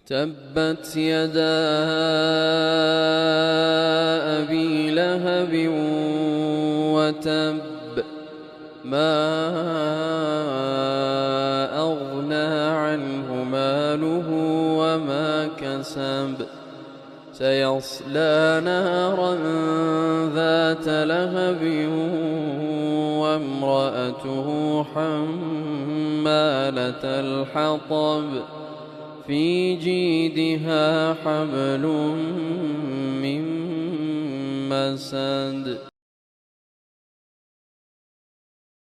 تبت يدا أبي لهب وتب ما أغنى عنه ماله وما كسب سيصلى نارا ذات لهب وامرأته حمالة الحطب في جيدها حبل من مسد.